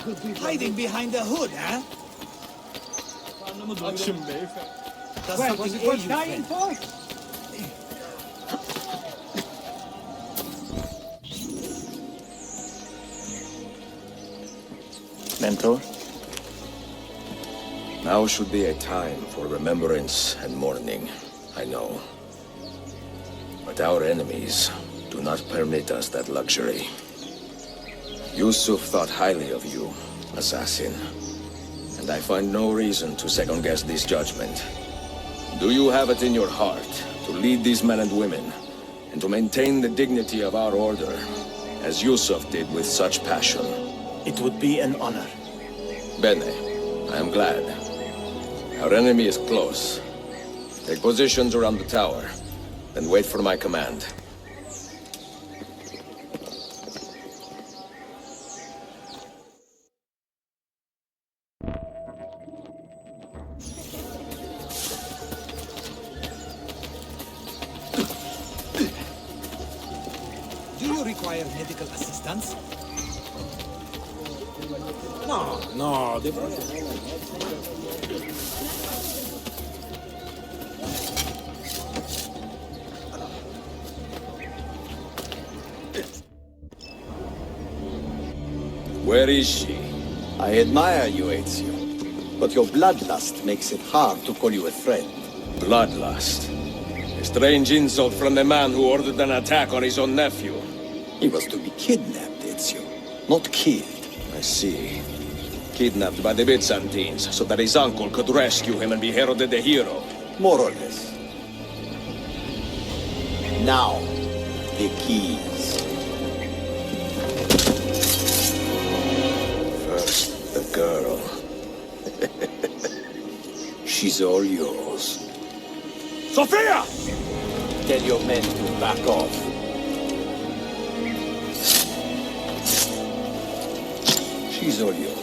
Hiding behind the hood, huh? Action beyefendi. Does Well, something was it ail worth you, dying friend? for? Mentor? Now should be a time for remembrance and mourning, I know. But our enemies do not permit us that luxury. Yusuf thought highly of you, assassin. And I find no reason to second-guess this judgment. Do you have it in your heart to lead these men and women, and to maintain the dignity of our order, as Yusuf did with such passion? It would be an honor. Bene, I am glad. Our enemy is close. Take positions around the tower, then wait for my command. Do you require medical assistance? No, they Where is she? I admire you, Ezio. But your bloodlust makes it hard to call you a friend. Bloodlust. A strange insult from the man who ordered an attack on his own nephew. He was to be kidnapped, Ezio, not killed. I see. Kidnapped by the Byzantines, so that his uncle could rescue him and be heralded a hero. More or less. Now, the keys. First, the girl. She's all yours. Sophia! Tell your men to back off. She's all yours.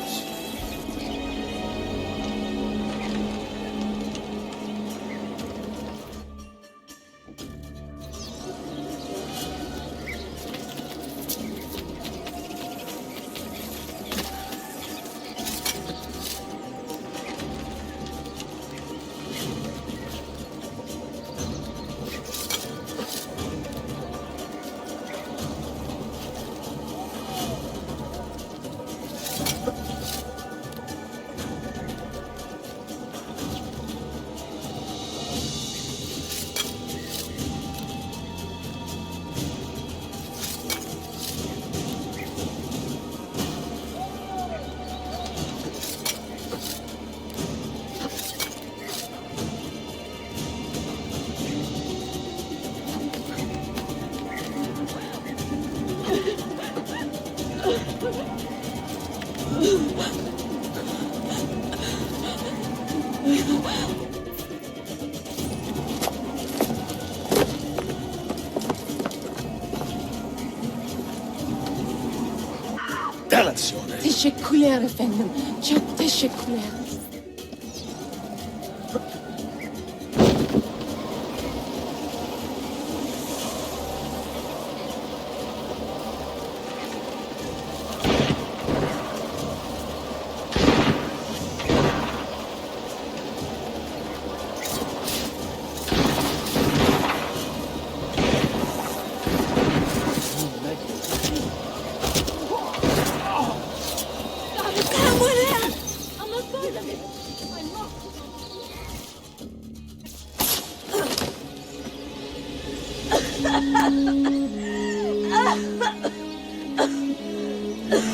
Delazione. Teşekkürler efendim. Çok teşekkürler.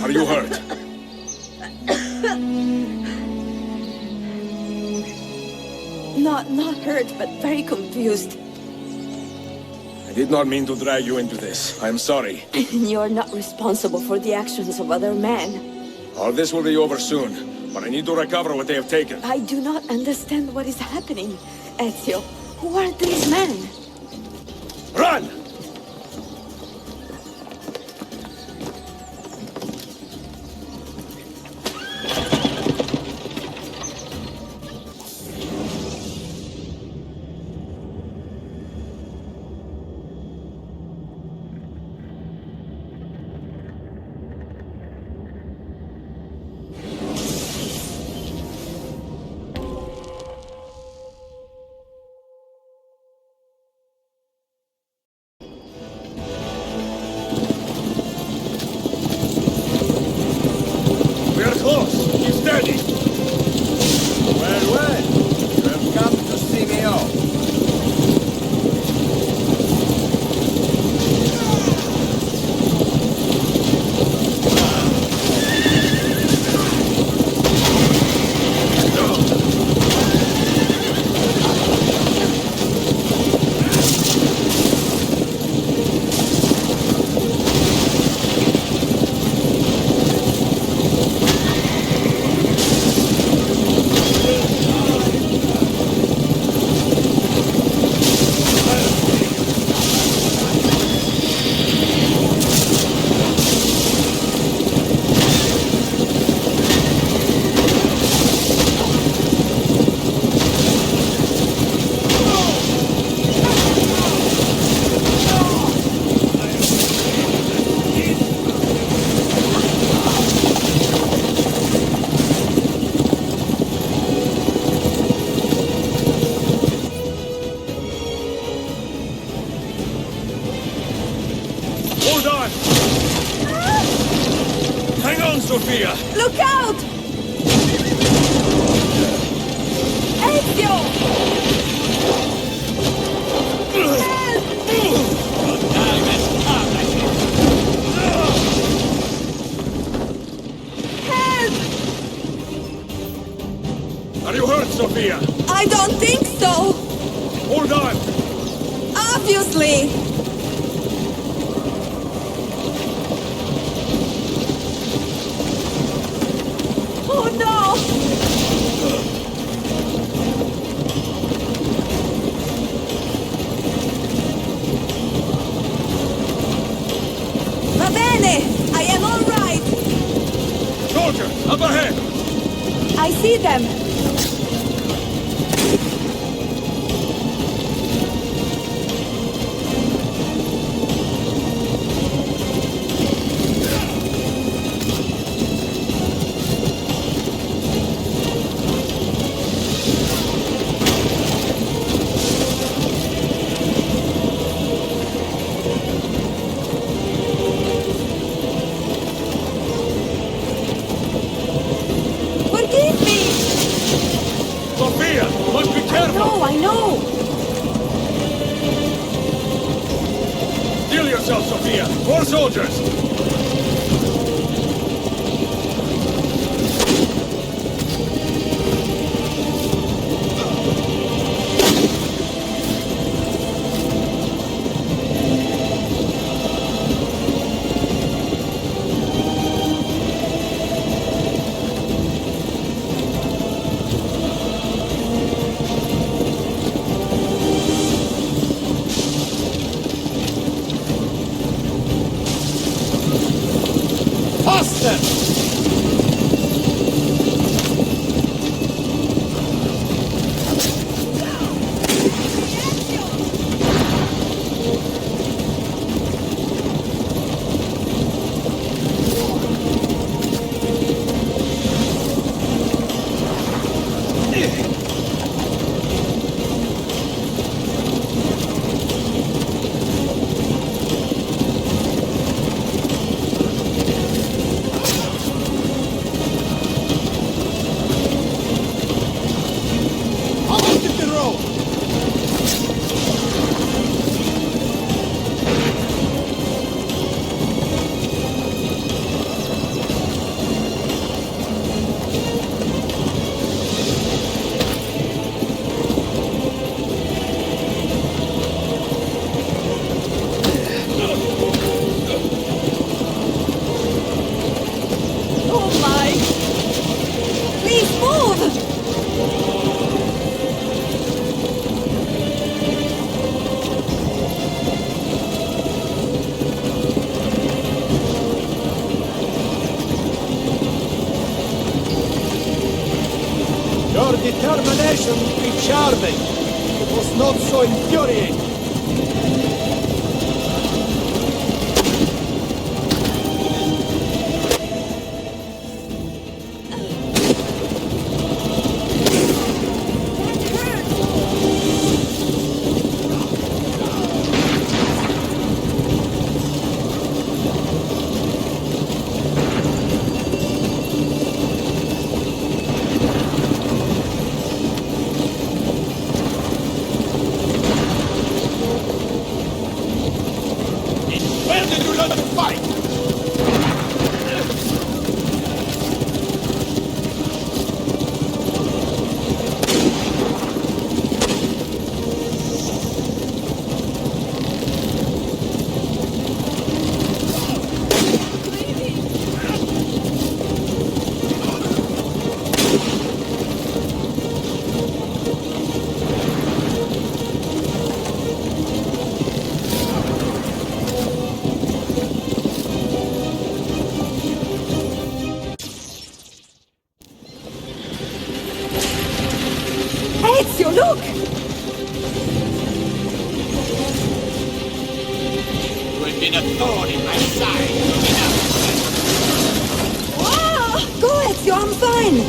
Are you hurt? Not hurt, but very confused. I did not mean to drag you into this. I am sorry. You're not responsible for the actions of other men. All this will be over soon, but I need to recover what they have taken. I do not understand what is happening, Ezio. Who are these men? Run! Sophia! Look out! Ezio! Help! Are you hurt, Sophia? I don't think so! Hold on! Obviously! Oh no! Va bene! I am all right! Soldiers, up ahead! I see them! Forgive me! Sophia, must be careful! No, I know! Steel yourself, Sophia! More soldiers! Faster! Oh my! Please move! Your determination would be charming. It was not so infuriating. Where did you learn to fight? Ezio, look! You have been a thorn in my side. Ah! Go, Ezio, I'm fine!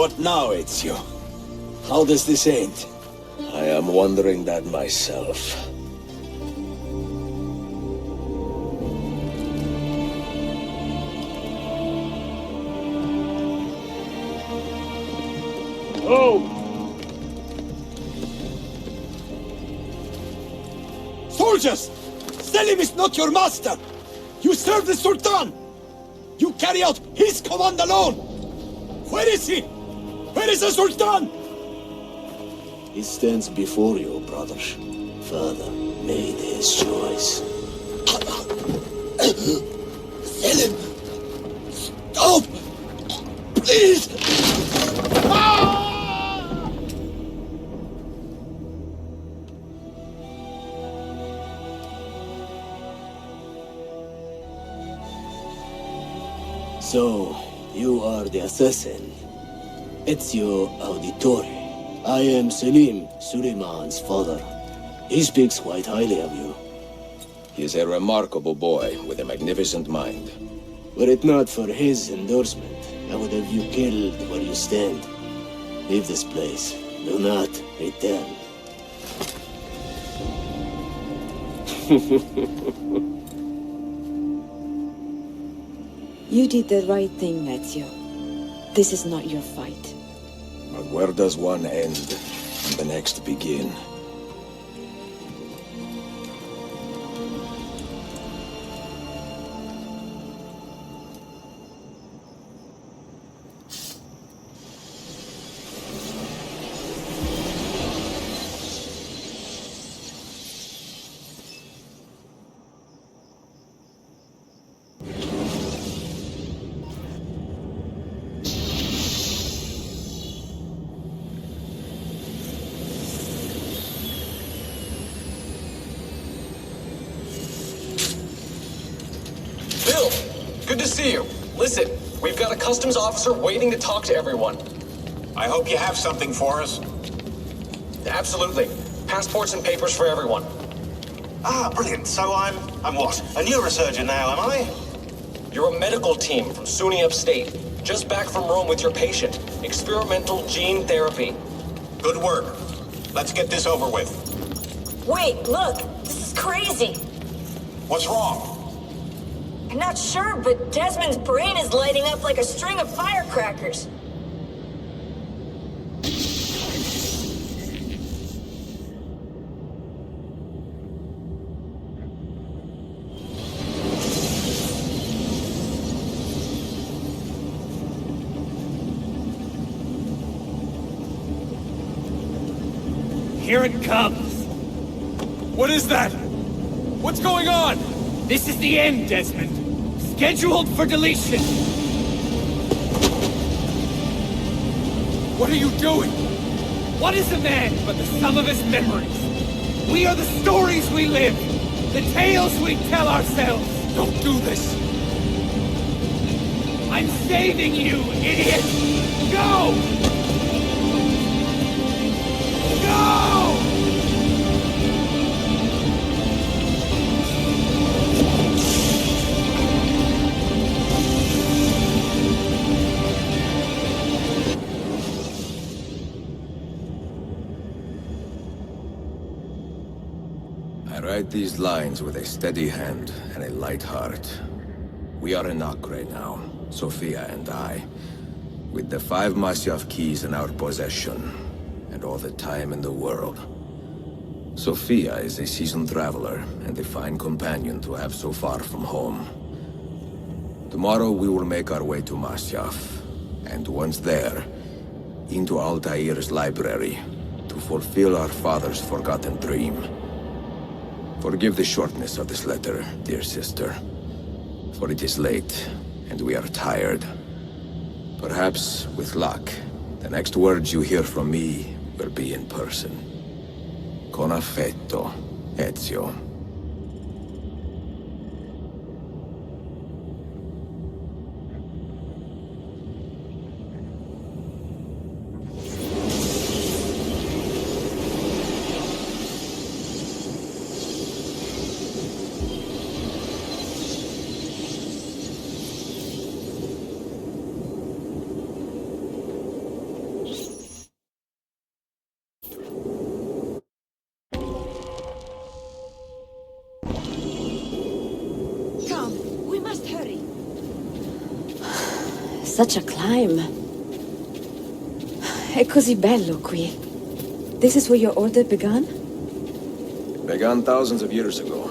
What now, Ezio? How does this end? I am wondering that myself. Soldiers! Selim is not your master! You serve the Sultan! You carry out his command alone! Where is he? Where is the Sultan? He stands before you, brother. Father made his choice. Selim! Stop! Please! So, you are the assassin. Ezio Auditore. I am Selim, Suleiman's father. He speaks quite highly of you. He is a remarkable boy with a magnificent mind. Were it not for his endorsement, I would have you killed where you stand. Leave this place. Do not return. You did the right thing, Ezio. This is not your fight. But where does one end and the next begin? Bill, good to see you. Listen, we've got a customs officer waiting to talk to everyone. I hope you have something for us. Absolutely. Passports and papers for everyone. Ah, brilliant. So I'm what? A neurosurgeon now, am I? You're a medical team from SUNY Upstate. Just back from Rome with your patient. Experimental gene therapy. Good work. Let's get this over with. Wait, look! This is crazy! What's wrong? I'm not sure, but Desmond's brain is lighting up like a string of firecrackers. Here it comes. What is that? What's going on? This is the end, Desmond. Scheduled for deletion. What are you doing? What is a man but the sum of his memories? We are the stories we live, the tales we tell ourselves. Don't do this. I'm saving you, idiot! Go! Go! I write these lines with a steady hand and a light heart. We are in Acre now, Sophia and I, with the 5 Masyaf keys in our possession, and all the time in the world. Sophia is a seasoned traveler and a fine companion to have so far from home. Tomorrow we will make our way to Masyaf, and once there, into Altair's library, to fulfill our father's forgotten dream. Forgive the shortness of this letter, dear sister, for it is late, and we are tired. Perhaps, with luck, the next words you hear from me will be in person. Con affetto, Ezio. Such a climb. È così bello qui. This is where your order began? Began thousands of years ago,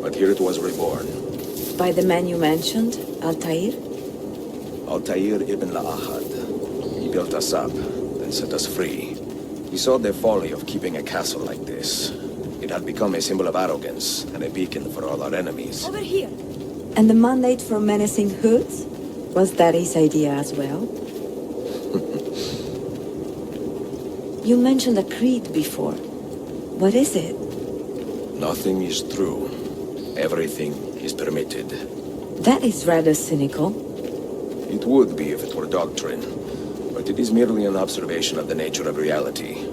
but here it was reborn. By the man you mentioned, Altair? Altair ibn La'ahad. He built us up, then set us free. He saw the folly of keeping a castle like this. It had become a symbol of arrogance, and a beacon for all our enemies. Over here. And the mandate for menacing hoods? Was that his idea as well? You mentioned a creed before. What is it? Nothing is true. Everything is permitted. That is rather cynical. It would be if it were doctrine, but it is merely an observation of the nature of reality.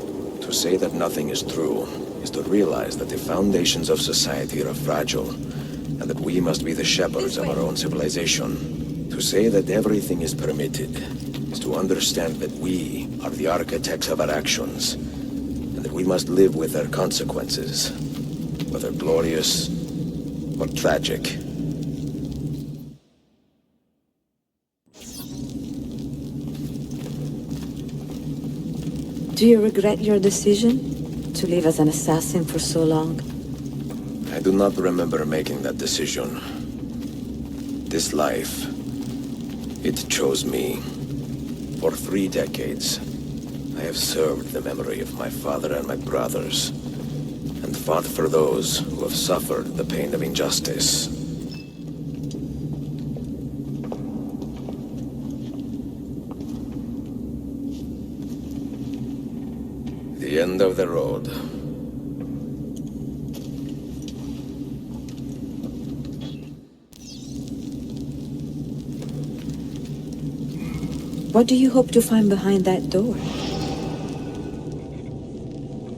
To say that nothing is true is to realize that the foundations of society are fragile, and that we must be the shepherds of our own civilization. To say that everything is permitted is to understand that we are the architects of our actions, and that we must live with their consequences, whether glorious or tragic. Do you regret your decision to live as an assassin for so long? I do not remember making that decision. This life, it chose me. For 3 decades, I have served the memory of my father and my brothers, and fought for those who have suffered the pain of injustice. The end of the road. What do you hope to find behind that door?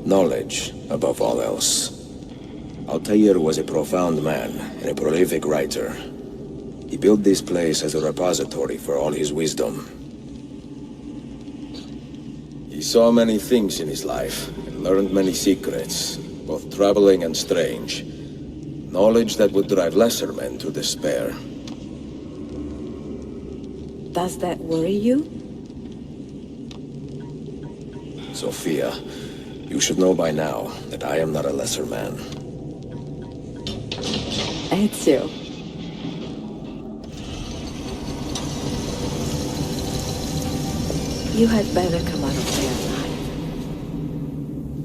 Knowledge, above all else. Altair was a profound man and a prolific writer. He built this place as a repository for all his wisdom. He saw many things in his life and learned many secrets, both troubling and strange. Knowledge that would drive lesser men to despair. Does that worry you? Sophia, you should know by now that I am not a lesser man. Ezio. You had better come out of there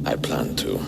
alive. I plan to.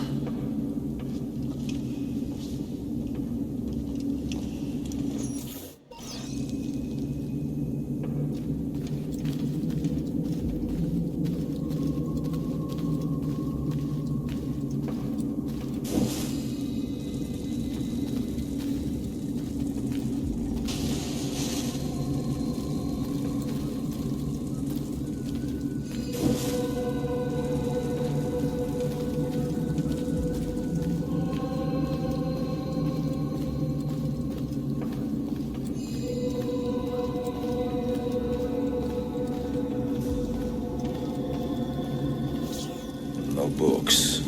No books.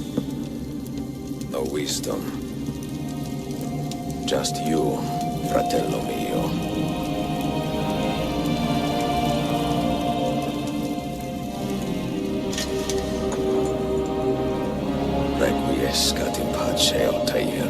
No wisdom. Just you, fratello mio. Requiescat in pace, Altair.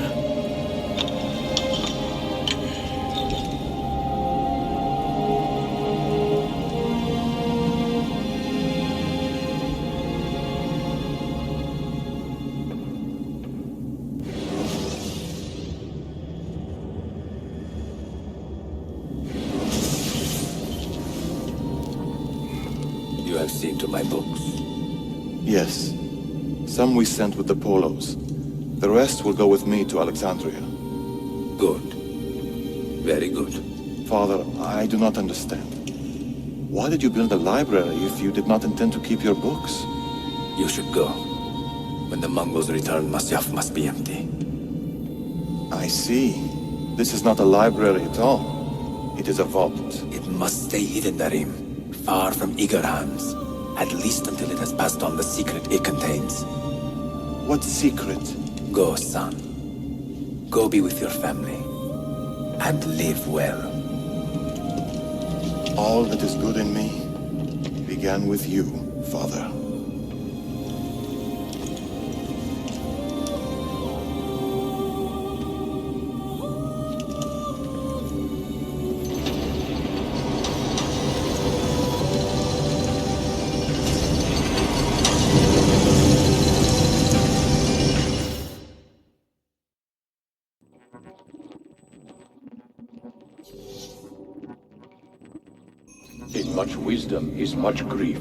You have seen to my books? Yes. Some we sent with the Polos. The rest will go with me to Alexandria. Good. Very good. Father, I do not understand. Why did you build a library if you did not intend to keep your books? You should go. When the Mongols return, Masyaf must be empty. I see. This is not a library at all. It is a vault. It must stay hidden, Darim. Far from eager hands. At least until it has passed on the secret it contains. What secret? Go, son. Go be with your family. And live well. All that is good in me began with you, Father. In much wisdom is much grief,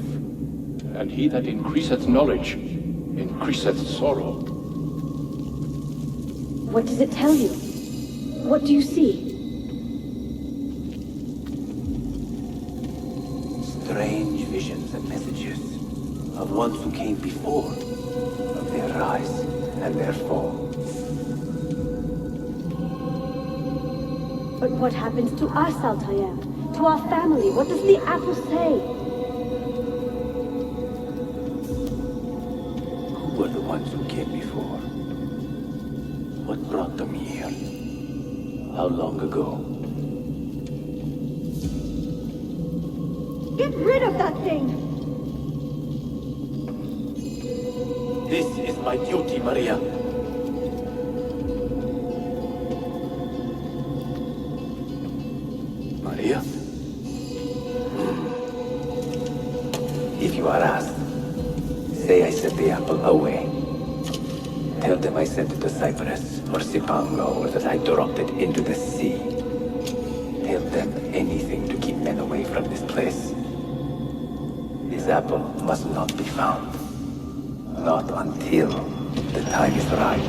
and he that increaseth knowledge increaseth sorrow. What does it tell you? What do you see? Strange visions and messages of ones who came before, of their rise and their fall. But what happens to us, Altair? To our family? What does the apple say? Who were the ones who came before? What brought them here? How long ago? Get rid of that thing! This is my duty, Maria. Maria? If you are asked, say I sent the apple away. Tell them I sent it to Cyprus or Cipango, or that I dropped it into the sea. Tell them anything to keep men away from this place. This apple must not be found. Not until the time is right.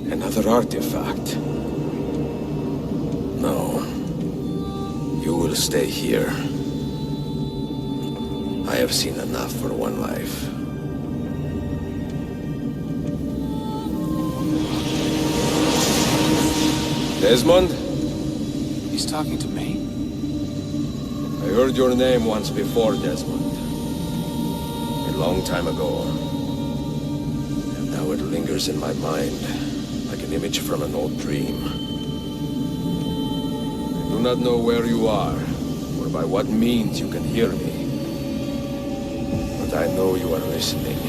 Another artifact. No. You will stay here. I have seen enough for one life. Desmond? He's talking to me. I heard your name once before, Desmond. A long time ago. And now it lingers in my mind, like an image from an old dream. I do not know where you are, or by what means you can hear me. But I know you are listening.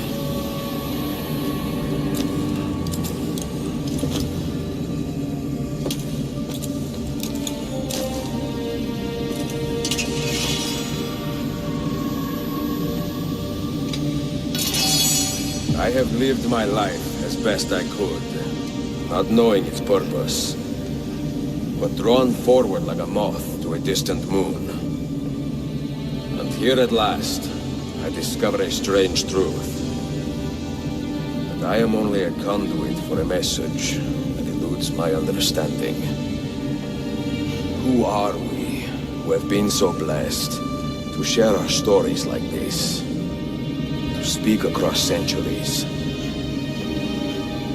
I have lived my life as best I could, not knowing its purpose, but drawn forward like a moth to a distant moon. And here at last, I discover a strange truth. That I am only a conduit for a message that eludes my understanding. Who are we, who have been so blessed to share our stories like this? To speak across centuries.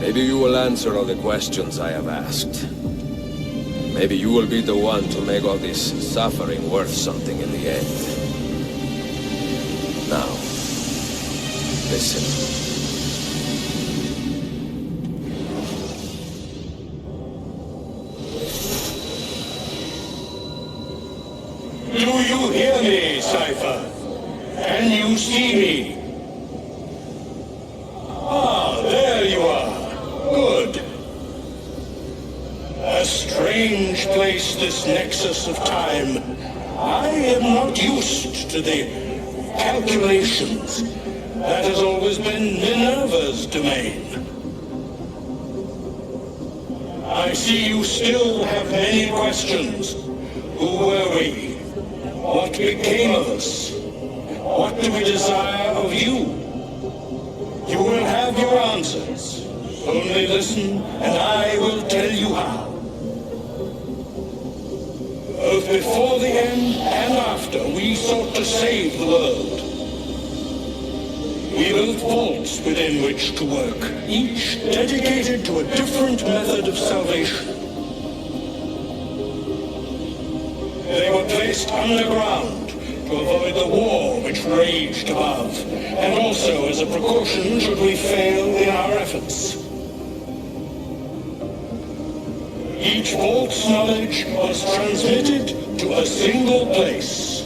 Maybe you will answer all the questions I have asked. Maybe you will be the one to make all this suffering worth something in the end. Now, listen. Do you hear me, Cypher? Can you see me? Ah, there you are. Good. A strange place, this nexus of time. I am not used to the calculations. That has always been Minerva's domain. I see you still have many questions. Who were we? What became of us? What do we desire of you? You will have your answers. Only listen, and I will tell you how. Both before the end and after, we sought to save the world. We built vaults within which to work, each dedicated to a different method of salvation. They were placed underground to avoid the war which raged above, and also as a precaution should we fail in our efforts. Each vault's knowledge was transmitted to a single place.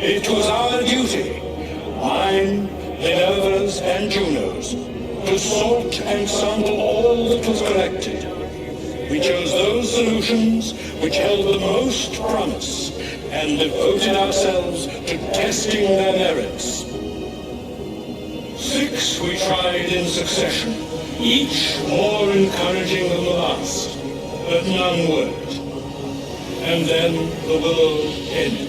It was our duty, mine, Minerva's, and Juno's, to sort and sample all that was collected. We chose those solutions which held the most promise and devoted ourselves to testing their merits. 6 we tried in succession, each more encouraging than the last, but none worked. And then the world ended.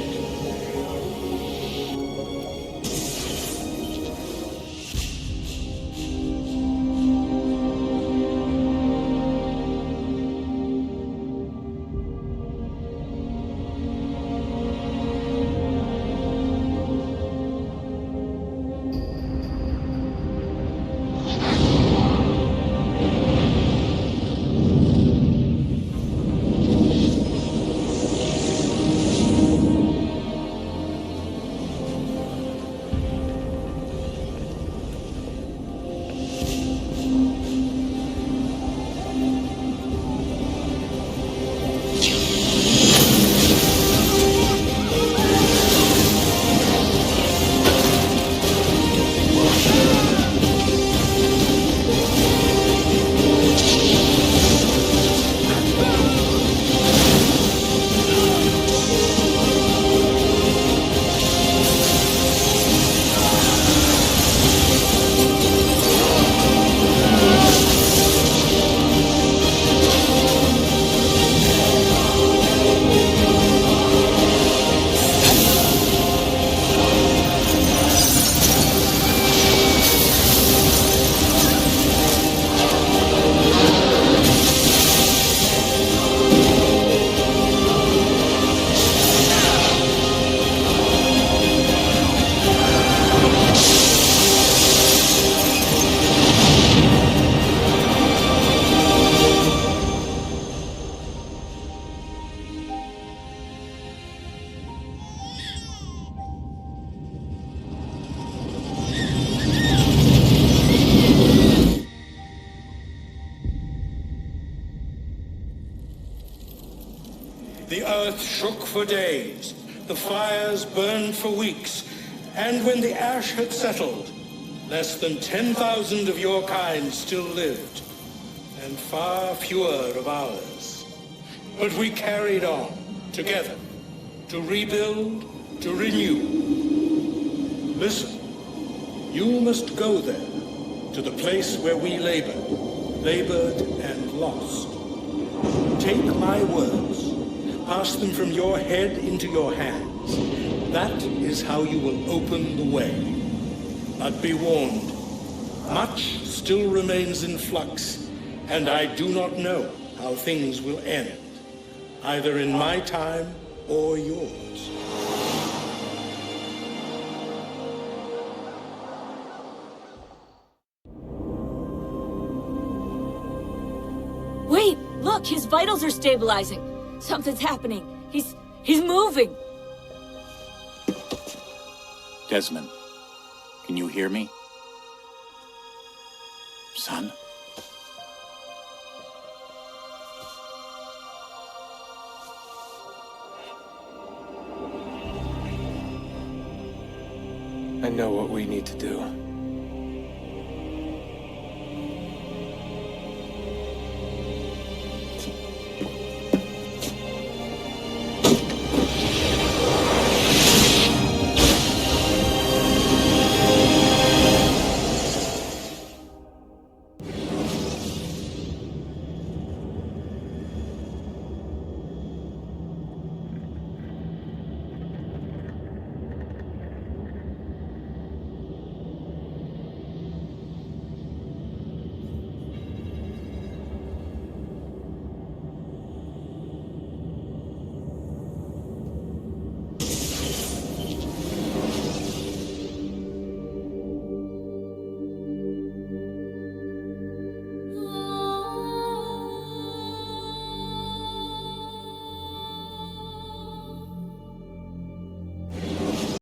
The earth shook for days, the fires burned for weeks, and when the ash had settled, less than 10,000 of your kind still lived, and far fewer of ours. But we carried on, together, to rebuild, to renew. Listen, you must go there, to the place where we labored and lost. Take my words. Pass them from your head into your hands. That is how you will open the way. But be warned, Much still remains in flux, and I do not know how things will end, either in my time or yours. Wait, look, his vitals are stabilizing. Something's happening. He's moving. Desmond, can you hear me? Son? I know what we need to do.